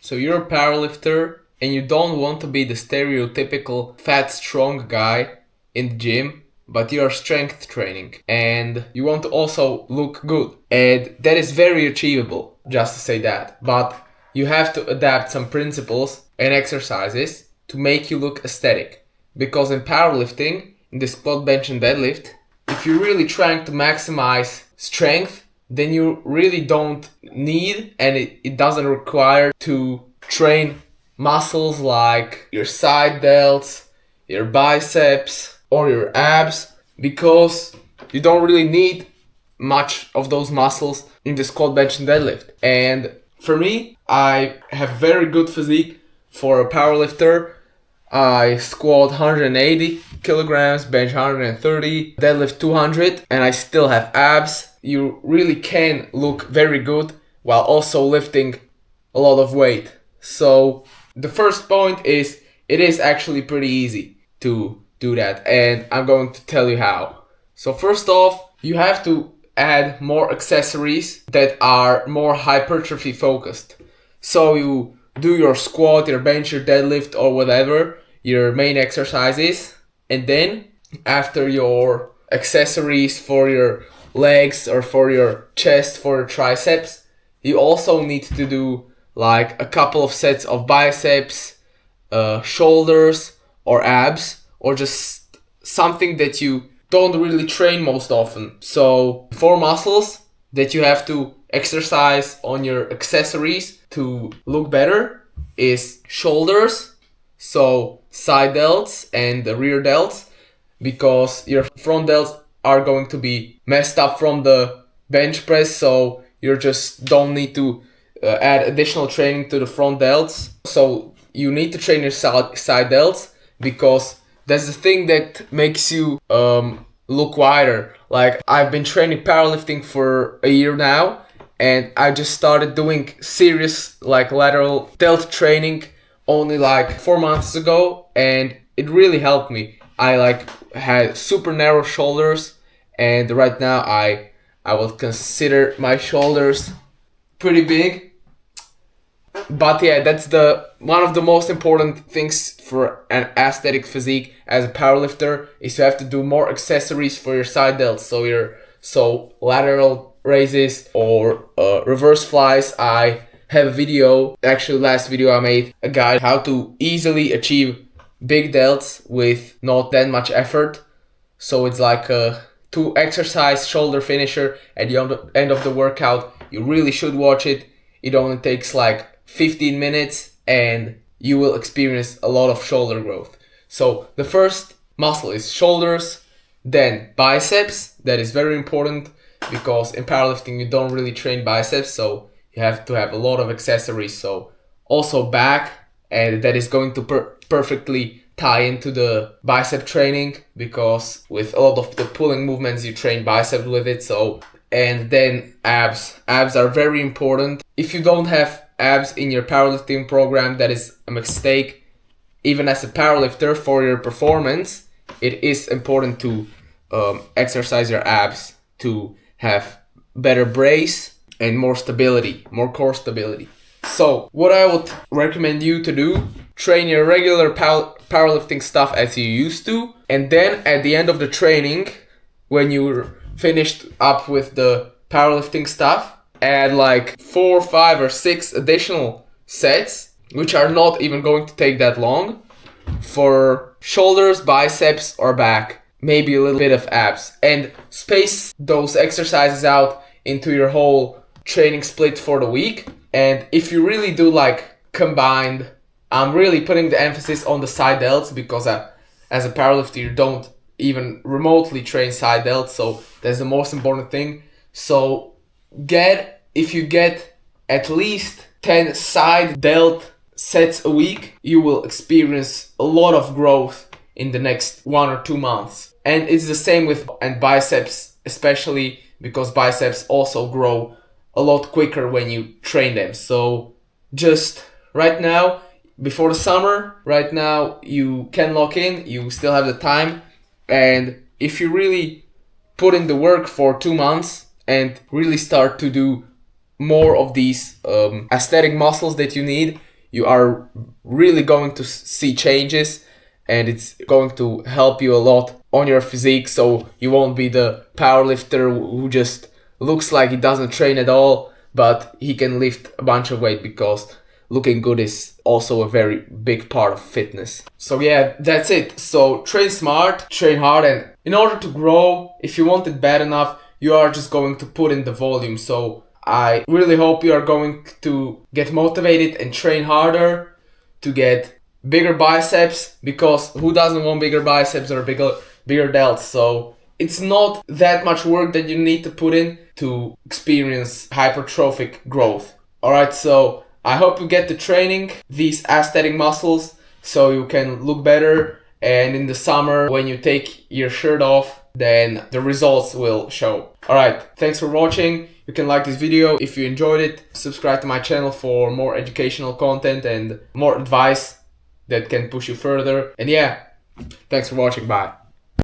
So you're a powerlifter and you don't want to be the stereotypical fat, strong guy in the gym, but you're strength training and you want to also look good. And that is very achievable, just to say that. But you have to adapt some principles and exercises to make you look aesthetic. Because in powerlifting, in the squat, bench and deadlift, if you're really trying to maximize strength, then you really don't need and it doesn't require to train muscles like your side delts, your biceps, or your abs, because you don't really need much of those muscles in the squat, bench and deadlift. And for me, I have very good physique for a powerlifter. I squat 180 kilograms, bench 130, deadlift 200, and I still have abs. You really can look very good while also lifting a lot of weight. So the first point is it is actually pretty easy to do that, and I'm going to tell you how. So first off, you have to add more accessories that are more hypertrophy focused. So you do your squat, your bench, your deadlift, or whatever, your main exercises, and then after your accessories for your legs or for your chest, for your triceps, you also need to do like a couple of sets of biceps, shoulders, or abs, or just something that you don't really train most often. So 4 muscles that you have to exercise on your accessories to look better is shoulders, so side delts and the rear delts, because your front delts are going to be messed up from the bench press, so you just don't need to add additional training to the front delts. So you need to train your side delts, because that's the thing that makes you look wider. Like, I've been training powerlifting for a year now, and I just started doing serious like lateral delt training only like 4 months ago, and it really helped me. I like had super narrow shoulders, and right now I will consider my shoulders pretty big. But yeah, that's the one of the most important things for an aesthetic physique as a powerlifter, is you have to do more accessories for your side delts. So lateral raises or reverse flies. I have a video, actually last video I made a guide how to easily achieve big delts with not that much effort. So it's like a 2 exercise shoulder finisher at the end of the workout. You really should watch it. It only takes like 15 minutes and you will experience a lot of shoulder growth. So the first muscle is shoulders, then biceps. That is very important because in powerlifting you don't really train biceps, so you have to have a lot of accessories. So also back, and that is going to perfectly tie into the bicep training, because with a lot of the pulling movements you train biceps with it. So, and then abs. Abs are very important. If you don't have abs in your powerlifting program, that is a mistake. Even as a powerlifter, for your performance, it is important to exercise your abs to have better brace and more stability, more core stability. So what I would recommend you to do, train your regular powerlifting stuff as you used to, and then at the end of the training, when you're finished up with the powerlifting stuff, add like 4, 5 or 6 additional sets, which are not even going to take that long, for shoulders, biceps or back, maybe a little bit of abs, and space those exercises out into your whole training split for the week. And if you really do like combined, I'm really putting the emphasis on the side delts, because as a powerlifter you don't even remotely train side delts, so that's the most important thing. So if you get at least 10 side delt sets a week, you will experience a lot of growth in the next 1 or 2 months. And it's the same with biceps, especially because biceps also grow a lot quicker when you train them. So just right now, before the summer, right now you can lock in, you still have the time. And if you really put in the work for 2 months and really start to do more of these aesthetic muscles that you need, you are really going to see changes, and it's going to help you a lot on your physique, so you won't be the powerlifter who just looks like he doesn't train at all, but he can lift a bunch of weight, because looking good is also a very big part of fitness. So yeah, that's it. So train smart, train hard, and in order to grow, if you want it bad enough, you are just going to put in the volume. So I really hope you are going to get motivated and train harder to get bigger biceps, because who doesn't want bigger biceps or bigger delts? So it's not that much work that you need to put in to experience hypertrophic growth. Alright, so I hope you get to training these aesthetic muscles so you can look better, and in the summer when you take your shirt off, then the results will show. Alright, thanks for watching. You can like this video if you enjoyed it. Subscribe to my channel for more educational content and more advice that can push you further. And yeah, thanks for watching. Bye.